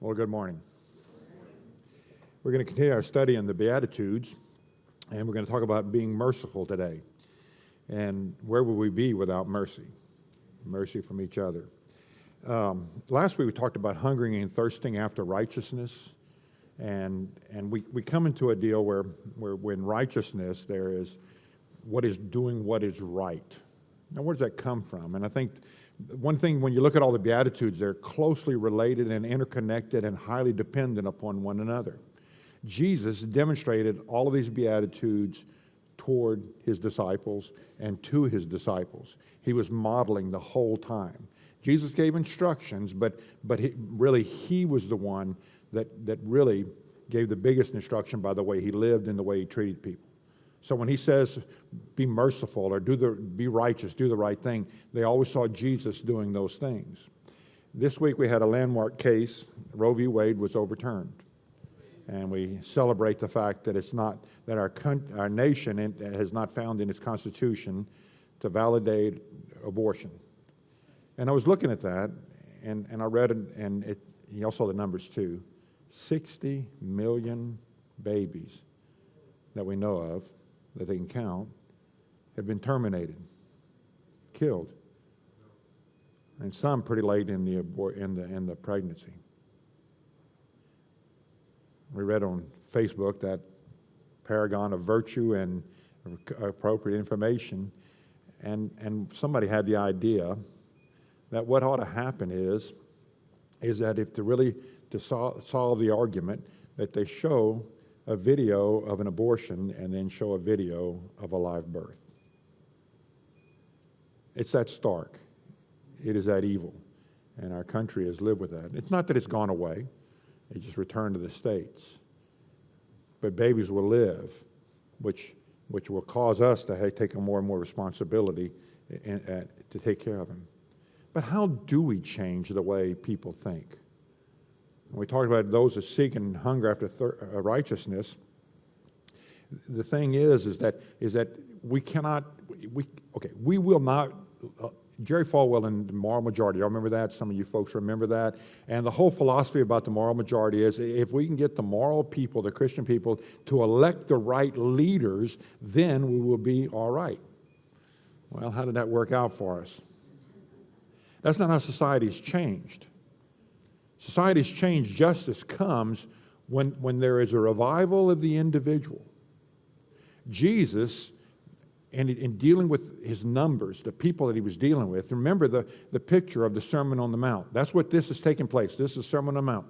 Well, good morning. We're going to continue our study in the Beatitudes, and we're going to talk about being merciful today. And where would we be without mercy? Mercy from each other. Last week we talked about hungering and thirsting after righteousness, and we come into a deal where in righteousness there is what is doing what is right. Now, where does that come from? And I think one thing, when you look at all the Beatitudes, they're closely related and interconnected and highly dependent upon one another. Jesus demonstrated all of these Beatitudes toward his disciples and to his disciples. He was modeling the whole time. Jesus gave instructions, but he was the one that really gave the biggest instruction by the way he lived and the way he treated people. So when he says, be merciful or be righteous, do the right thing, they always saw Jesus doing those things. This week we had a landmark case. Roe v. Wade was overturned. And we celebrate the fact that it's not, that our nation has not found in its Constitution to validate abortion. And I was looking at that, and I read it, and you all saw the numbers too. 60 million babies that we know of, that they can count, have been terminated, killed, and some pretty late in the pregnancy. We read on Facebook that paragon of virtue and appropriate information, and somebody had the idea that what ought to happen is that if to solve the argument, that they show a video of an abortion and then show a video of a live birth. It's that stark. It is that evil. And our country has lived with that. It's not that it's gone away. It just returned to the States. But babies will live, which will cause us to take on more and more responsibility to take care of them. But how do we change the way people think? When we talk about those that seek and hunger after righteousness, the thing is that we will not. Jerry Falwell and the moral majority, y'all remember that? Some of you folks remember that. And the whole philosophy about the moral majority is if we can get the moral people, the Christian people, to elect the right leaders, then we will be all right. Well, how did that work out for us? That's not how society's changed. Society's change, justice comes when there is a revival of the individual. Jesus, and in dealing with his numbers, the people that he was dealing with, remember the picture of the Sermon on the Mount. That's what this is taking place. This is Sermon on the Mount.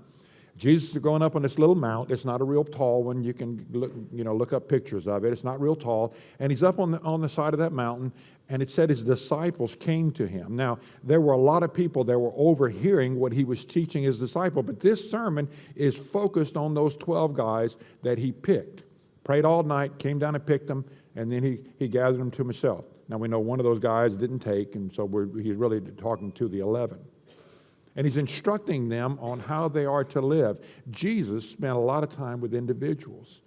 Jesus is going up on this little mount. It's not a real tall one. You can look up pictures of it. It's not real tall. And he's up on the side of that mountain, and it said his disciples came to him. Now, there were a lot of people that were overhearing what he was teaching his disciple, but this sermon is focused on those 12 guys that he picked. Prayed all night, came down and picked them, and then he gathered them to himself. Now, we know one of those guys didn't take, and so he's really talking to the 11. And he's instructing them on how they are to live. Jesus spent a lot of time with individuals,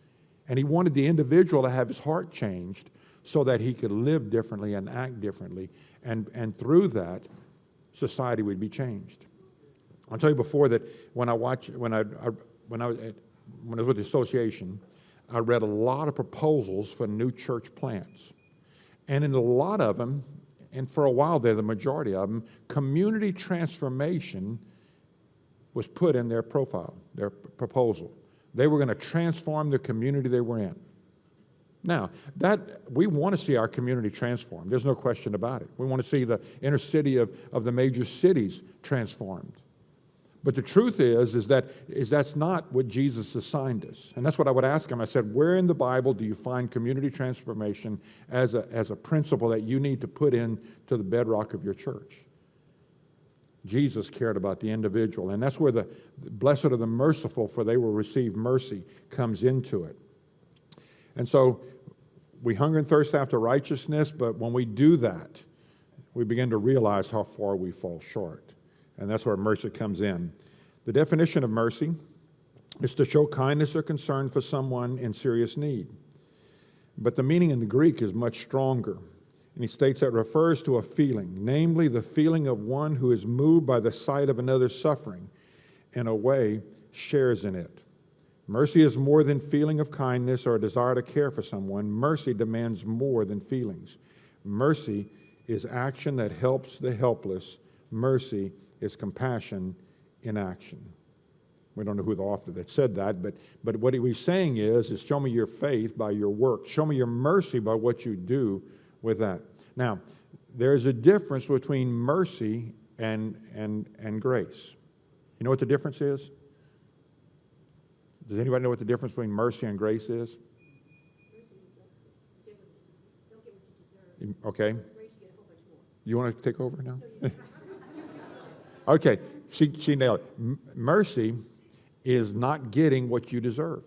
and he wanted the individual to have his heart changed so that he could live differently and act differently, and through that, society would be changed. I'll tell you before that when I was with the association, I read a lot of proposals for new church plants, and in a lot of them, and for a while there, the majority of them, community transformation was put in their profile, their proposal. They were going to transform the community they were in. Now, we want to see our community transformed. There's no question about it. We want to see the inner city of the major cities transformed. But the truth is that's not what Jesus assigned us. And that's what I would ask him. I said, where in the Bible do you find community transformation as a principle that you need to put into the bedrock of your church? Jesus cared about the individual. And that's where the blessed are the merciful, for they will receive mercy, comes into it. And so we hunger and thirst after righteousness, but when we do that, we begin to realize how far we fall short. And that's where mercy comes in. The definition of mercy is to show kindness or concern for someone in serious need. But the meaning in the Greek is much stronger. And he states that it refers to a feeling, namely the feeling of one who is moved by the sight of another's suffering in a way, shares in it. Mercy is more than feeling of kindness or a desire to care for someone. Mercy demands more than feelings. Mercy is action that helps the helpless. Mercy is compassion in action. We don't know who the author that said that, but what he's saying is show me your faith by your work. Show me your mercy by what you do with that. Now, there's a difference between mercy and grace. You know what the difference is? Does anybody know what the difference between mercy and grace is? Okay. You want to take over now? Okay. She nailed it. Mercy is not getting what you deserve.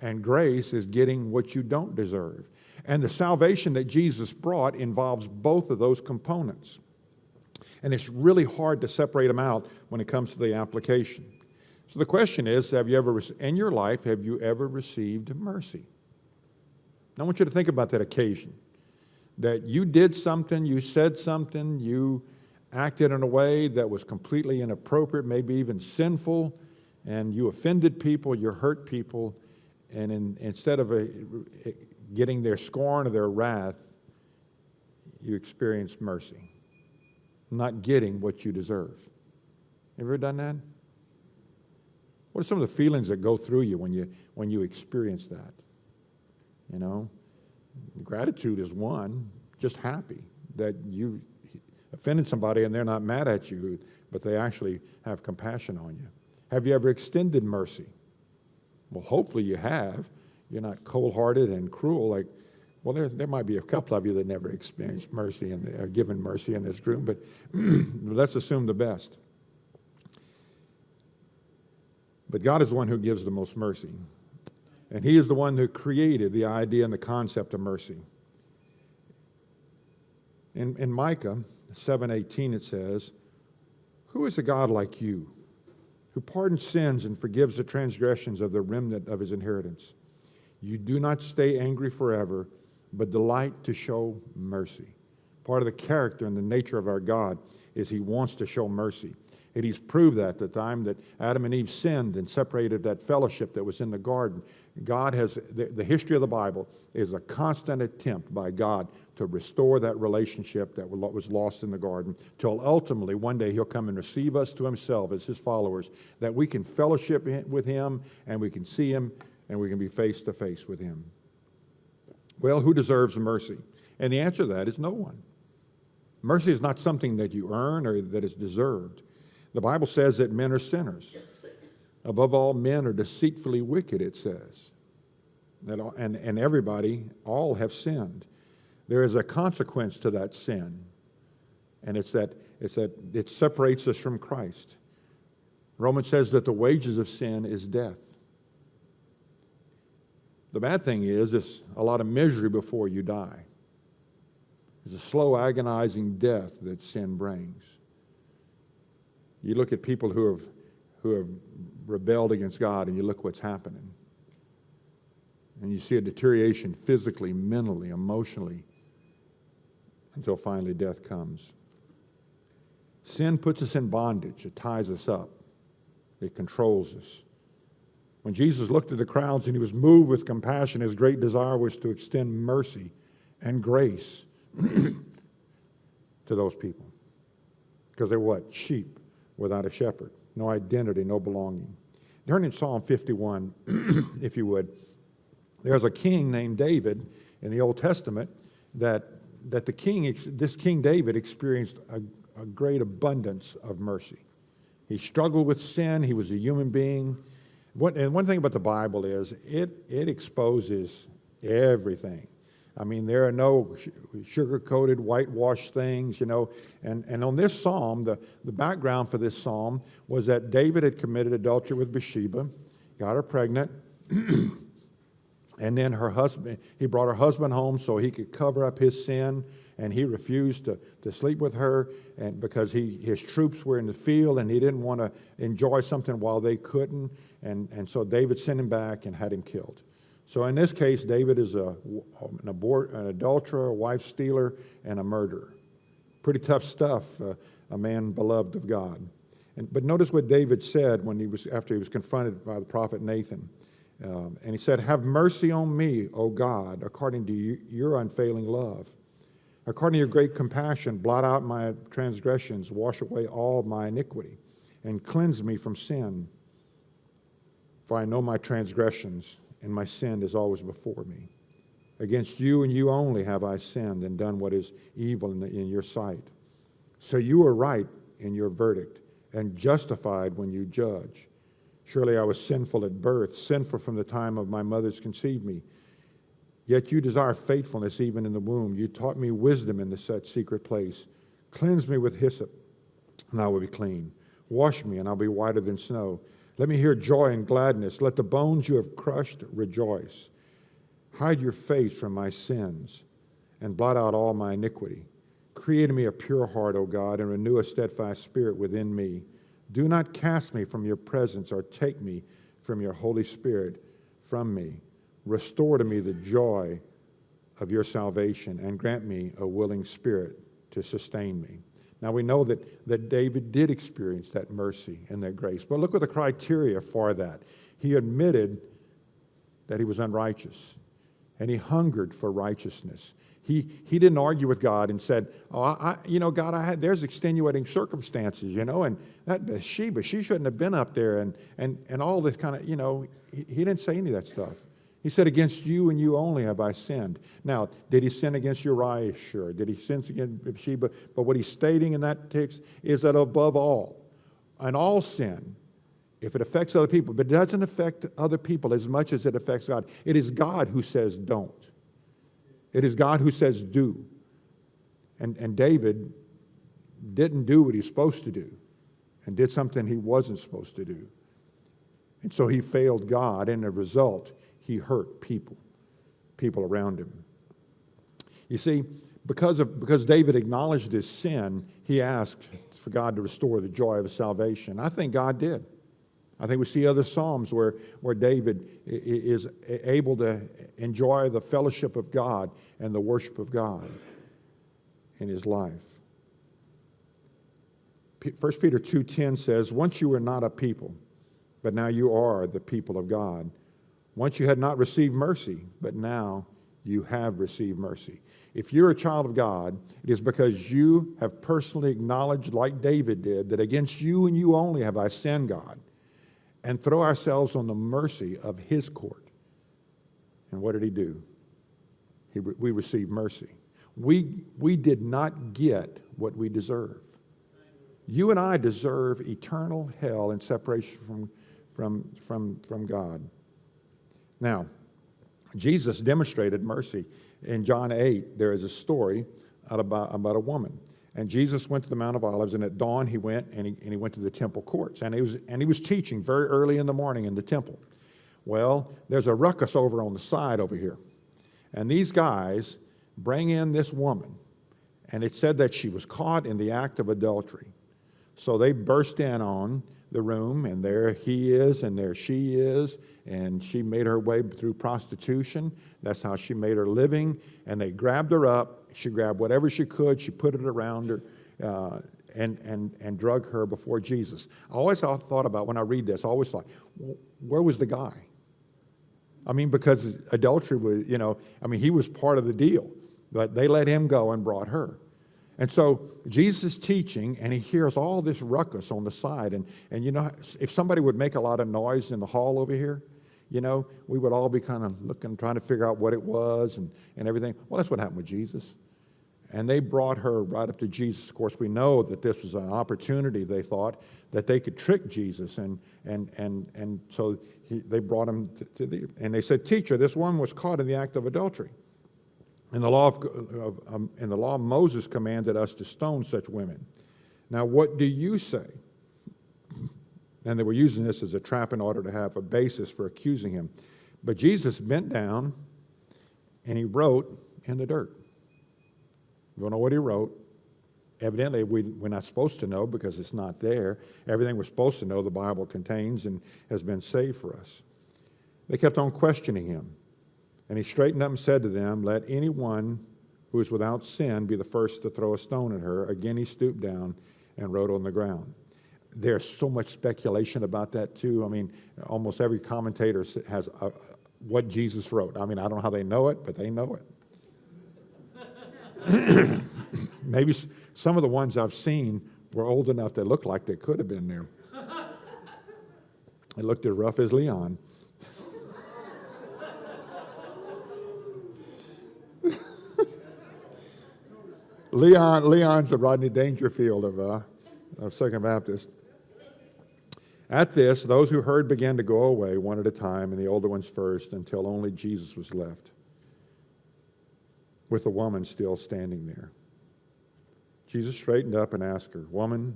And grace is getting what you don't deserve. And the salvation that Jesus brought involves both of those components. And it's really hard to separate them out when it comes to the application. So the question is, in your life, have you ever received mercy? I want you to think about that occasion. That you did something, you said something, you acted in a way that was completely inappropriate, maybe even sinful, and you offended people, you hurt people, and instead of getting their scorn or their wrath, you experienced mercy, not getting what you deserve. Have you ever done that? What are some of the feelings that go through you when you experience that? You know, gratitude is one, just happy that you offended somebody and they're not mad at you, but they actually have compassion on you. Have you ever extended mercy? Well, hopefully you have. You're not cold-hearted and cruel. There might be a couple of you that never experienced mercy and are given mercy in this group, but let's assume the best. But God is the one who gives the most mercy. And He is the one who created the idea and the concept of mercy. In Micah 7:18 it says, "Who is a God like you, who pardons sins and forgives the transgressions of the remnant of His inheritance? You do not stay angry forever, but delight to show mercy." Part of the character and the nature of our God is He wants to show mercy. And He's proved that the time that Adam and Eve sinned and separated that fellowship that was in the garden. God has, the history of the Bible is a constant attempt by God to restore that relationship that was lost in the garden, till ultimately one day He'll come and receive us to Himself as His followers, that we can fellowship with Him and we can see Him and we can be face to face with Him. Well, who deserves mercy? And the answer to that is no one. Mercy is not something that you earn or that is deserved. The Bible says that men are sinners. Above all, men are deceitfully wicked, it says. And everybody, all have sinned. There is a consequence to that sin, and it's that it separates us from Christ. Romans says that the wages of sin is death. The bad thing is it's a lot of misery before you die. It's a slow, agonizing death that sin brings. You look at people who have rebelled against God, and you look what's happening. And you see a deterioration physically, mentally, emotionally, until finally death comes. Sin puts us in bondage. It ties us up. It controls us. When Jesus looked at the crowds and He was moved with compassion, His great desire was to extend mercy and grace to those people. Because they're what? Sheep without a shepherd. No identity, no belonging. Turn in Psalm 51, if you would. There's a king named David in the Old Testament that this King David experienced a great abundance of mercy. He struggled with sin. He was a human being. And one thing about the Bible is it exposes everything. I mean, there are no sugar-coated, whitewashed things, you know. And on this psalm, the background for this psalm was that David had committed adultery with Bathsheba, got her pregnant, and then he brought her husband home so he could cover up his sin, and he refused to sleep with her, and because his troops were in the field and he didn't want to enjoy something while they couldn't, and so David sent him back and had him killed. So in this case, David is an adulterer, a wife stealer, and a murderer. Pretty tough stuff, a man beloved of God. But notice what David said after he was confronted by the prophet Nathan. And he said, "Have mercy on me, O God, according to your unfailing love. According to your great compassion, blot out my transgressions, wash away all my iniquity, and cleanse me from sin. For I know my transgressions, and my sin is always before me. Against you and you only have I sinned and done what is evil in your sight. So you are right in your verdict, and justified when you judge. Surely I was sinful at birth, sinful from the time of my mother's conceived me. Yet you desire faithfulness even in the womb. You taught me wisdom in the set secret place. Cleanse me with hyssop, and I will be clean. Wash me, and I'll be whiter than snow. Let me hear joy and gladness. Let the bones you have crushed rejoice. Hide your face from my sins, and blot out all my iniquity. Create in me a pure heart, O God, and renew a steadfast spirit within me. Do not cast me from your presence, or take me from your Holy Spirit from me. Restore to me the joy of your salvation, and grant me a willing spirit to sustain me." Now we know that David did experience that mercy and that grace. But look at the criteria for that. He admitted that he was unrighteous, and he hungered for righteousness. He didn't argue with God and said, God, there's extenuating circumstances, and that Bathsheba, she shouldn't have been up there, and all this kind of, he didn't say any of that stuff. He said, against you and you only have I sinned. Now, did he sin against Uriah? Sure. Did he sin against Bathsheba? But what he's stating in that text is that above all, and all sin, if it affects other people, but it doesn't affect other people as much as it affects God, it is God who says don't. It is God who says do. And David didn't do what he's supposed to do and did something he wasn't supposed to do. And so he failed God, and as a result, he hurt people around him. You see, because David acknowledged his sin, he asked for God to restore the joy of his salvation. I think God did. I think we see other Psalms where David is able to enjoy the fellowship of God and the worship of God in his life. 1 Peter 2:10 says, "Once you were not a people, but now you are the people of God. Once you had not received mercy, but now you have received mercy." If you're a child of God, it is because you have personally acknowledged, like David did, that against you and you only have I sinned, God, and throw ourselves on the mercy of his court. And what did he do? We received mercy. We did not get what we deserve. You and I deserve eternal hell and separation from God. Now, Jesus demonstrated mercy. In John 8, there is a story about a woman. And Jesus went to the Mount of Olives, and at dawn he went and he went to the temple courts. And he was teaching very early in the morning in the temple. Well, there's a ruckus over on the side over here. And these guys bring in this woman. And it said that she was caught in the act of adultery. So they burst in on the room, and there he is, and there she is, and she made her way through prostitution. That's how she made her living, and they grabbed her up. She grabbed whatever she could. She put it around her and drug her before Jesus. I always thought about, when I read this, I always thought, where was the guy? I mean, because adultery was, he was part of the deal, but they let him go and brought her. And so Jesus is teaching, and he hears all this ruckus on the side. And if somebody would make a lot of noise in the hall over here, we would all be kind of looking, trying to figure out what it was and everything. Well, that's what happened with Jesus. And they brought her right up to Jesus. Of course, we know that this was an opportunity, they thought, that they could trick Jesus. And so they brought him and they said, "Teacher, this woman was caught in the act of adultery. And the law of Moses commanded us to stone such women. Now, what do you say?" And they were using this as a trap in order to have a basis for accusing him. But Jesus bent down and he wrote in the dirt. We don't know what he wrote. Evidently, we're not supposed to know because it's not there. Everything we're supposed to know the Bible contains and has been saved for us. They kept on questioning him. And he straightened up and said to them, "Let anyone who is without sin be the first to throw a stone at her." Again, he stooped down and wrote on the ground. there's so much speculation about that too. I mean, almost every commentator has what Jesus wrote. I mean, I don't know how they know it, but they know it. Maybe some of the ones I've seen were old enough that looked like they could have been there. They looked as rough as Leon. Leon's the Rodney Dangerfield of Second Baptist. At this, those who heard began to go away one at a time, and the older ones first, until only Jesus was left, with the woman still standing there. Jesus straightened up and asked her, "Woman,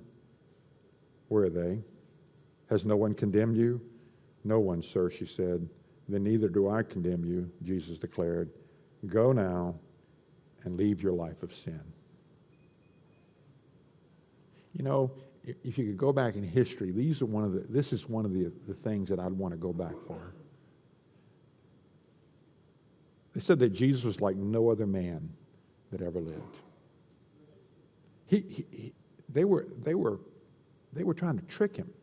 where are they? Has no one condemned you?" "No one, sir," she said. "Then neither do I condemn you," Jesus declared. "Go now and leave your life of sin." You know, if you could go back in history, this is one of the things that I'd want to go back for. They said that Jesus was like no other man that ever lived. They were trying to trick him.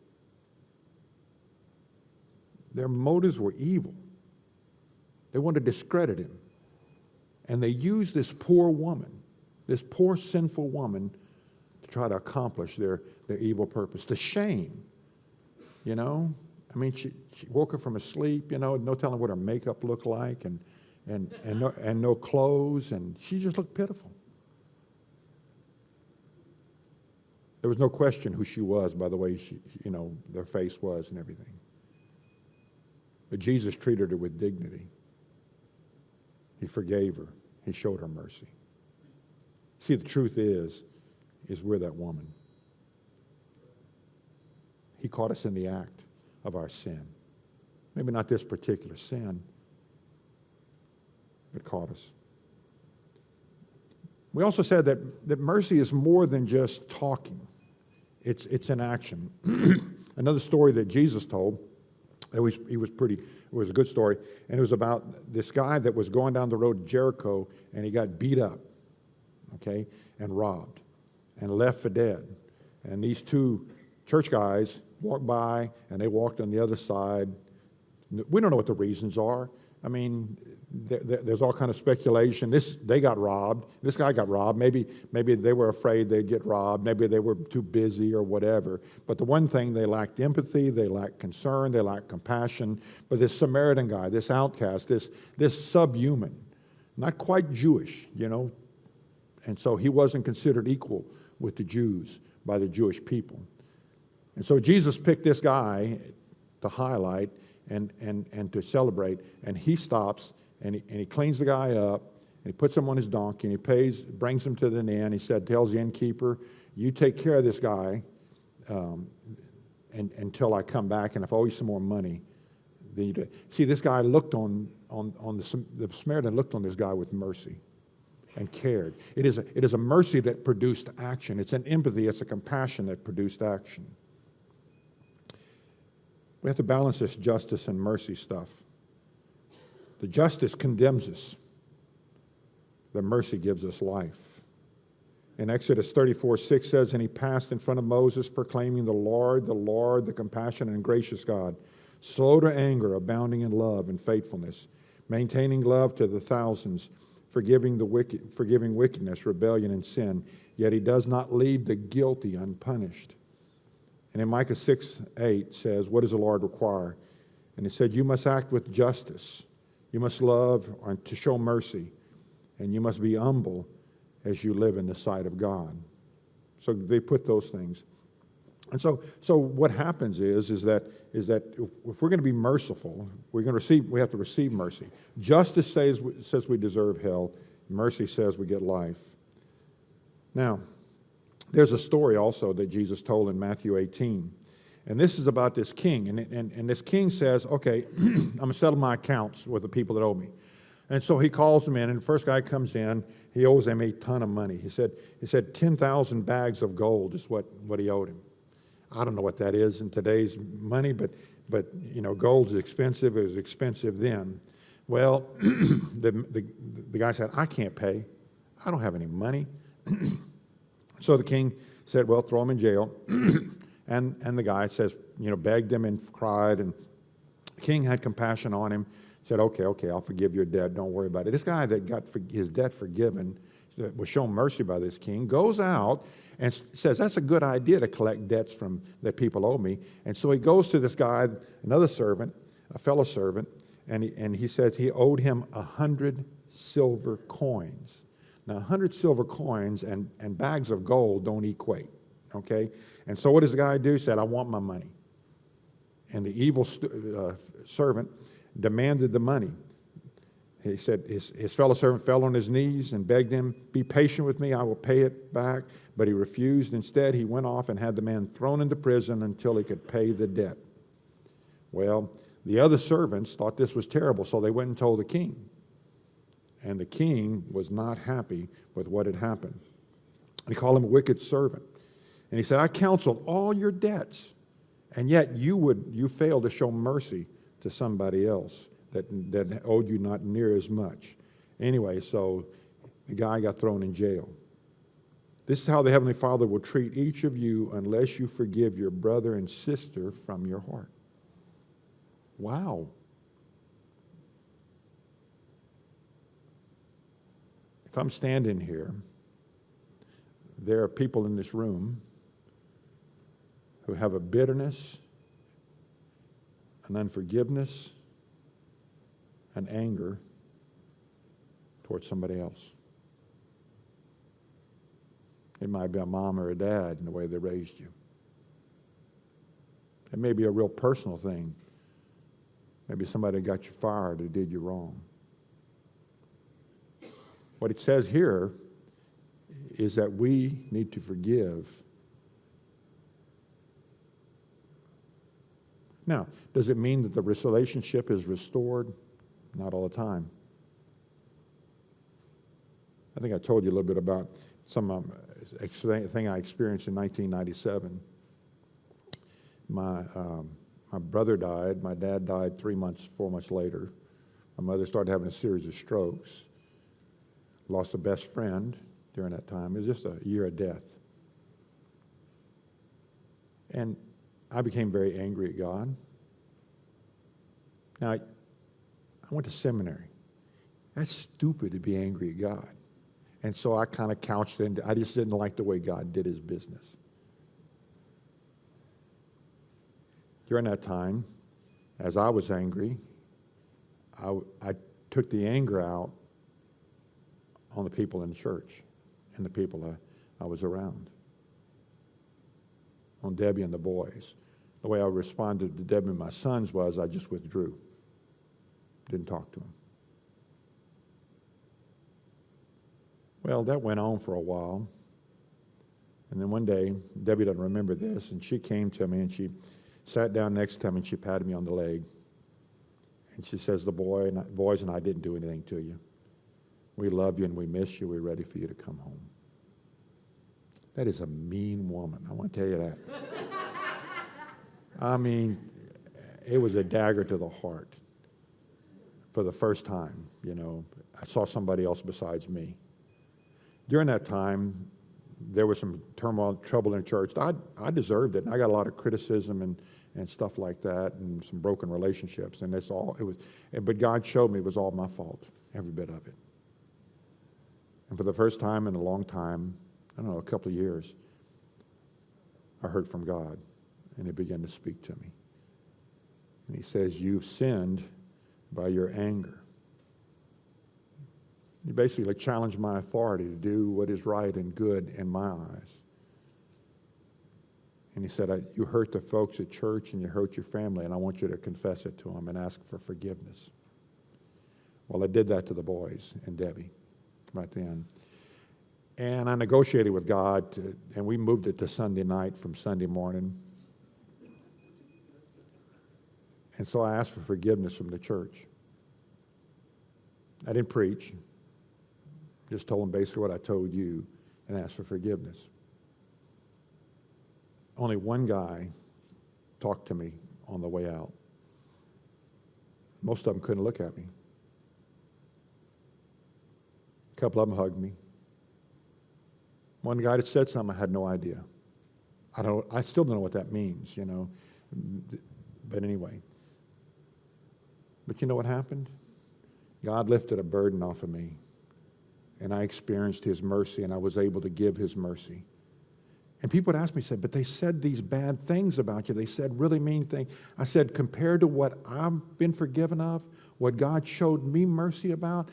Their motives were evil. They wanted to discredit him. And they used this poor woman, this poor sinful woman, to try to accomplish their evil purpose. The shame, you know. I mean, she woke up from a sleep, you know, no telling what her makeup looked like, and no clothes, and she just looked pitiful. There was no question who she was by the way their face was and everything. But Jesus treated her with dignity. He forgave her. He showed her mercy. See, the truth is we're that woman. He caught us in the act of our sin. Maybe not this particular sin, but caught us. We also said that mercy is more than just talking. It's an action. Another story that Jesus told, it was a good story, and it was about this guy that was going down the road to Jericho, and he got beat up, okay, and robbed, and left for dead. And these two church guys walked by, and they walked on the other side. We don't know what the reasons are. I mean, there's all kind of speculation. They got robbed. This guy got robbed. Maybe they were afraid they'd get robbed. Maybe they were too busy or whatever. But the one thing, they lacked empathy. They lacked concern. They lacked compassion. But this Samaritan guy, this outcast, this subhuman, not quite Jewish, you know, and so he wasn't considered equal with the Jews by the Jewish people. And so Jesus picked this guy to highlight and to celebrate, and he stops and he cleans the guy up, and he puts him on his donkey, and he brings him to the inn. He tells the innkeeper, "You take care of this guy until I come back, and if I owe you some more money, then you do." See, this guy looked the Samaritan looked on this guy with mercy and cared. It is a mercy that produced action. It's an empathy, it's a compassion that produced action. We have to balance this justice and mercy stuff. The justice condemns us. The mercy gives us life. In Exodus 34:6 says, "And he passed in front of Moses, proclaiming, the Lord, the compassionate and gracious God, slow to anger, abounding in love and faithfulness, maintaining love to the thousands, forgiving wickedness, rebellion, and sin. Yet he does not leave the guilty unpunished." And in Micah 6:8 says, "What does the Lord require?" And it said, "You must act with justice. You must love or to show mercy. And you must be humble as you live in the sight of God." So they put those things. And so what happens is that if we're going to be merciful, we have to receive mercy. Justice says we deserve hell. Mercy says we get life. Now, there's a story also that Jesus told in Matthew 18. And this is about this king. And this king says, "Okay, I'm going to settle my accounts with the people that owe me." And so he calls them in, and the first guy comes in. He owes him a ton of money. He said 10,000 bags of gold is what he owed him. I don't know what that is in today's money, but you know, gold is expensive. It was expensive then. Well, the guy said, "I can't pay. I don't have any money." So the king said, "Well, throw him in jail." And the guy says, begged him and cried, and the king had compassion on him, said, okay, I'll forgive your debt, don't worry about it. This guy that got his debt forgiven, that was shown mercy by this king, goes out and says, that's a good idea to collect debts from that people owe me. And so he goes to this guy, another servant, a fellow servant, and he says he owed him 100 silver coins. Now, 100 silver coins and bags of gold don't equate, okay? And so what does the guy do? He said, I want my money. And the evil servant demanded the money. He said his fellow servant fell on his knees and begged him, be patient with me, I will pay it back. But he refused. Instead, he went off and had the man thrown into prison until he could pay the debt. Well, the other servants thought this was terrible, so they went and told the king. And the king was not happy with what had happened. He called him a wicked servant. And he said, I counseled all your debts, and yet you failed to show mercy to somebody else that owed you not near as much. Anyway, so the guy got thrown in jail. This is how the Heavenly Father will treat each of you unless you forgive your brother and sister from your heart. Wow. If I'm standing here, there are people in this room who have a bitterness, an unforgiveness, an anger towards somebody else. It might be a mom or a dad in the way they raised you. It may be a real personal thing. Maybe somebody got you fired or did you wrong. What it says here is that we need to forgive. Now, does it mean that the relationship is restored? Not all the time. I think I told you a little bit about some thing I experienced in 1997. My brother died. My dad died 4 months later. My mother started having a series of strokes. Lost a best friend during that time. It was just a year of death. And I became very angry at God. Now, I went to seminary. That's stupid to be angry at God. And so I kind of couched it. I just didn't like the way God did his business. During that time, as I was angry, I took the anger out on the people in the church and the people I was around, on Debbie and the boys. The way I responded to Debbie and my sons was I just withdrew, didn't talk to them. Well, that went on for a while. And then one day, Debbie doesn't remember this, and she came to me and she sat down next to me and she patted me on the leg. And she says, the boys and I didn't do anything to you. We love you and we miss you. We're ready for you to come home. That is a mean woman. I want to tell you that. I mean, it was a dagger to the heart for the first time, I saw somebody else besides me. During that time, there was some turmoil, trouble in the church. I deserved it. And I got a lot of criticism and stuff like that, and some broken relationships. And but God showed me it was all my fault, every bit of it. And for the first time in a long time, I don't know, a couple of years, I heard from God, and he began to speak to me. And he says, you've sinned by your anger. You basically challenged my authority to do what is right and good in my eyes. And he said, you hurt the folks at church and you hurt your family, and I want you to confess it to them and ask for forgiveness. Well, I did that to the boys and Debbie right then. And I negotiated with God, and we moved it to Sunday night from Sunday morning. And so I asked for forgiveness from the church. I didn't preach. Just told them basically what I told you and asked for forgiveness. Only one guy talked to me on the way out. Most of them couldn't look at me. A couple of them hugged me. One guy that said something, I had no idea. I still don't know what that means, you know. But anyway. But you know what happened? God lifted a burden off of me. And I experienced his mercy, and I was able to give his mercy. And people would ask me, said, but they said these bad things about you. They said really mean things. I said, compared to what I've been forgiven of, what God showed me mercy about,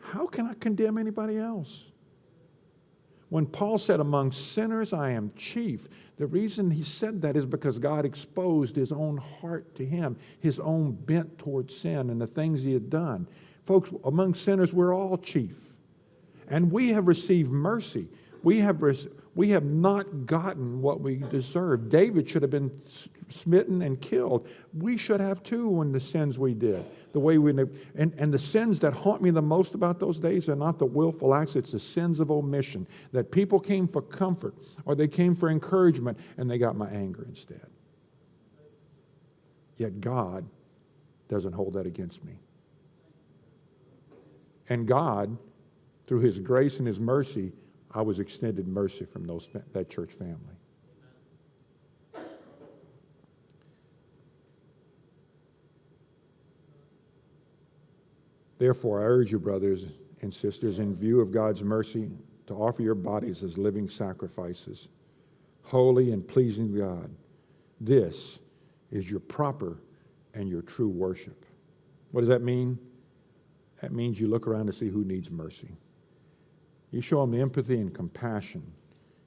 how can I condemn anybody else? When Paul said, among sinners I am chief, the reason he said that is because God exposed his own heart to him, his own bent towards sin and the things he had done. Folks, among sinners, we're all chief. And we have received mercy. We have not gotten what we deserve. David should have been smitten and killed. We should have too when the sins we did. The way we and the sins that haunt me the most about those days are not the willful acts, it's the sins of omission. That people came for comfort or they came for encouragement and they got my anger instead. Yet God doesn't hold that against me. And God, through his grace and his mercy, I was extended mercy from that church family. Therefore, I urge you, brothers and sisters, in view of God's mercy, to offer your bodies as living sacrifices, holy and pleasing to God. This is your proper and your true worship. What does that mean? That means you look around to see who needs mercy. You show them empathy and compassion.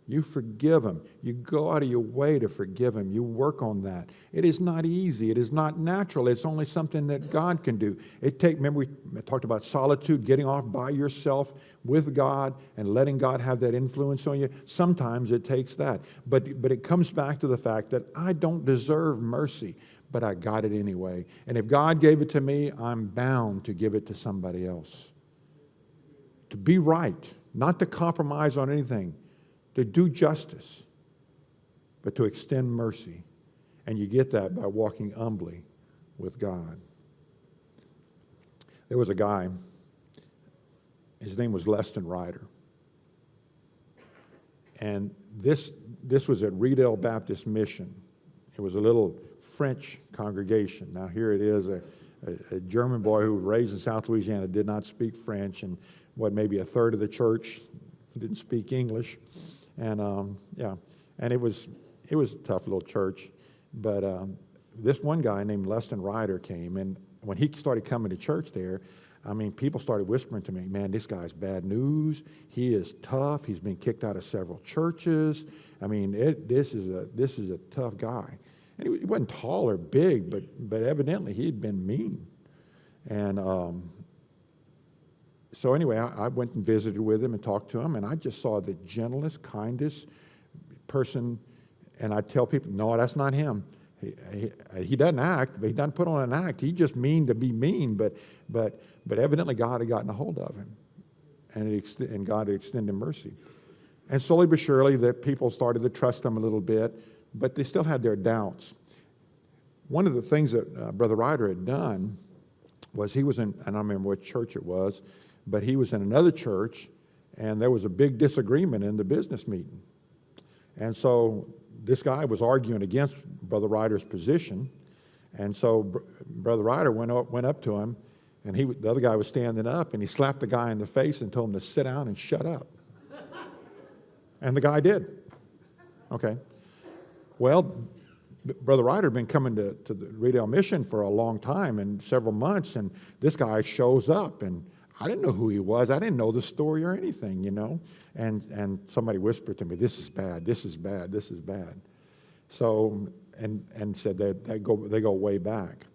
You forgive them. You go out of your way to forgive them. You work on that. It is not easy. It is not natural. It's only something that God can do. Remember we talked about solitude, getting off by yourself with God and letting God have that influence on you. Sometimes it takes that. But it comes back to the fact that I don't deserve mercy, but I got it anyway. And if God gave it to me, I'm bound to give it to somebody else. To be right, not to compromise on anything, to do justice, but to extend mercy. And you get that by walking humbly with God. There was a guy, his name was Leston Ryder. And this was at Riedel Baptist Mission. It was a little French congregation. Now here it is, a German boy who was raised in South Louisiana, did not speak French, and maybe a third of the church didn't speak English. And and it was a tough little church. But this one guy named Leston Ryder came, and when he started coming to church there, I mean, people started whispering to me, man, this guy's bad news. He is tough. He's been kicked out of several churches. I mean, this is a tough guy. And he wasn't tall or big, but evidently he had been mean. And so anyway, I went and visited with him and talked to him, and I just saw the gentlest, kindest person. And I tell people, no, that's not him. He doesn't act, but he doesn't put on an act. He's just mean to be mean, but evidently God had gotten a hold of him, and God had extended mercy. And slowly but surely, the people started to trust him a little bit, but they still had their doubts. One of the things that Brother Ryder had done was he was in, I don't remember what church it was, but he was in another church, and there was a big disagreement in the business meeting. And so this guy was arguing against Brother Ryder's position, and so Brother Ryder went up to him, and the other guy was standing up, and he slapped the guy in the face and told him to sit down and shut up. And the guy did. Okay. Well, Brother Ryder had been coming to the Riedel Mission for a long time, and several months, and this guy shows up, and I didn't know who he was. I didn't know the story or anything, you know. And somebody whispered to me, this is bad, this is bad, this is bad. So, and said that they go way back.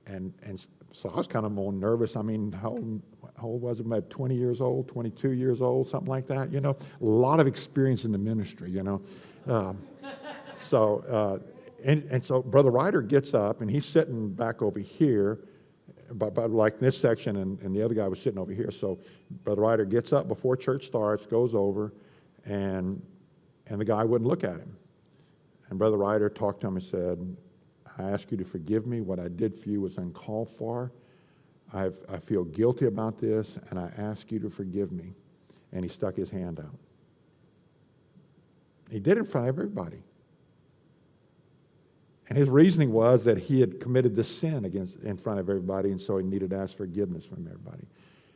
And so I was kind of more nervous. I mean, how old was it? About 20 years old, 22 years old, something like that, you know. A lot of experience in the ministry, you know. So Brother Ryder gets up, and he's sitting back over here, about like this section, and the other guy was sitting over here. So Brother Ryder gets up before church starts, goes over, and the guy wouldn't look at him. And Brother Ryder talked to him and said, I ask you to forgive me. What I did for you was uncalled for. I feel guilty about this, and I ask you to forgive me. And he stuck his hand out. He did it in front of everybody. And his reasoning was that he had committed this sin in front of everybody, and so he needed to ask forgiveness from everybody.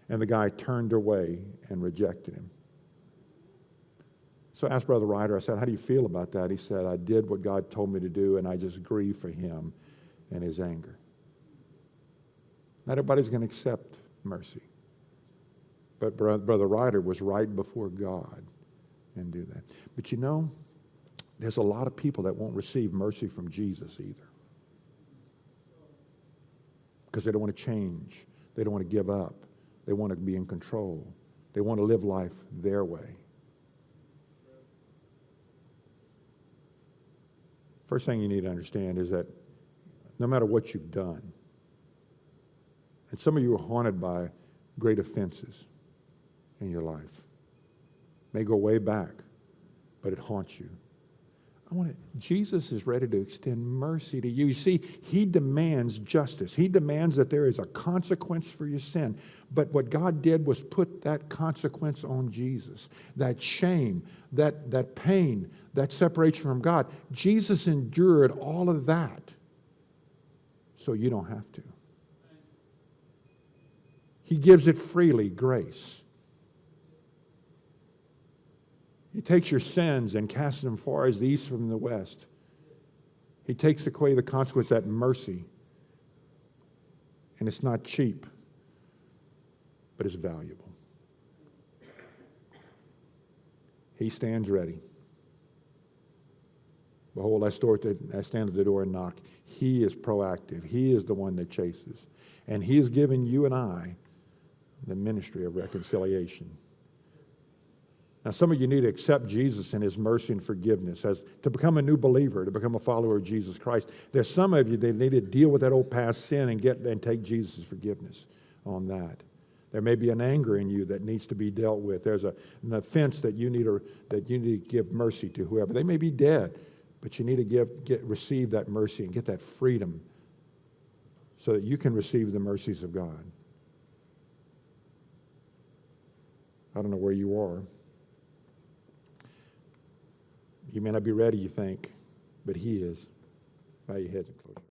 And the guy turned away and rejected him. So I asked Brother Ryder, I said, how do you feel about that? He said, I did what God told me to do, and I just grieve for him and his anger. Not everybody's going to accept mercy. But Brother Ryder was right before God and do that. But you know, there's a lot of people that won't receive mercy from Jesus either. Because they don't want to change. They don't want to give up. They want to be in control. They want to live life their way. First thing you need to understand is that no matter what you've done, and some of you are haunted by great offenses in your life. May go way back, but it haunts you. Jesus is ready to extend mercy to you. You see, he demands justice. He demands that there is a consequence for your sin. But what God did was put that consequence on Jesus. That shame, that pain, that separation from God. Jesus endured all of that so you don't have to. He gives it freely, grace. He takes your sins and casts them far as the east from the west. He takes away the consequence, that mercy. And it's not cheap, but it's valuable. He stands ready. Behold, I stand at the door and knock. He is proactive. He is the one that chases. And he has given you and I the ministry of reconciliation. Now, some of you need to accept Jesus and his mercy and forgiveness to become a new believer, to become a follower of Jesus Christ. There's some of you that need to deal with that old past sin and take Jesus' forgiveness on that. There may be an anger in you that needs to be dealt with. There's an offense that you need to give mercy to whoever. They may be dead, but you need to receive that mercy and get that freedom so that you can receive the mercies of God. I don't know where you are. You may not be ready, you think, but he is. Bow your heads and close.